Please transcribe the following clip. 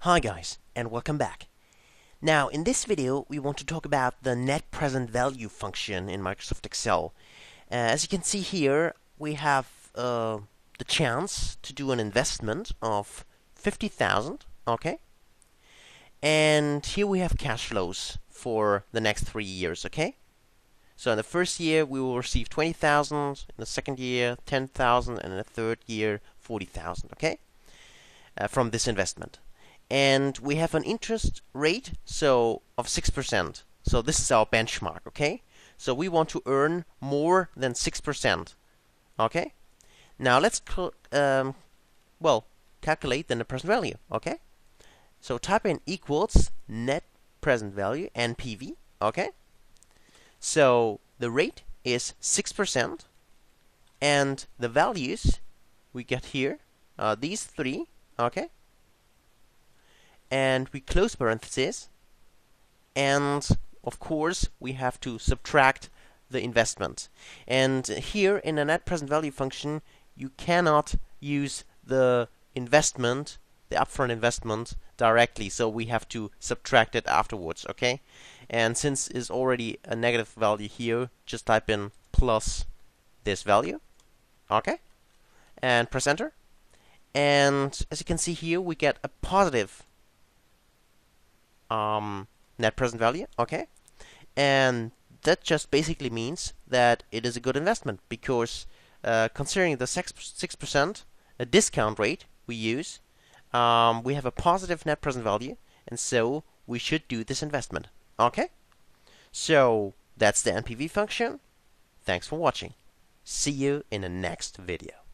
Hi guys, and welcome back. Now, in this video, we want to talk about the net present value function in Microsoft Excel. As you can see here, we have the chance to do an investment of 50,000, okay? And here we have cash flows for the next 3 years, okay? So in the first year, we will receive 20,000, in the second year, 10,000, and in the third year, 40,000, okay? From this investment. And we have an interest rate of 6%. So this is our benchmark, okay? So we want to earn more than 6%, okay? Now let's calculate the net present value, okay? So type in equals net present value, NPV, okay? So the rate is 6%, and the values we get here are these three, okay? And we close parentheses, and of course we have to subtract the investment. And here in the net present value function, you cannot use the investment, the upfront investment, directly, so we have to subtract it afterwards, okay? And since it's already a negative value here, just type in plus this value, okay? And press enter. And as you can see here, we get a positive net present value, okay? And that just basically means that it is a good investment because considering the 6% discount rate we use, we have a positive net present value, and so we should do this investment, okay? So that's the NPV function. Thanks for watching. See you in the next video.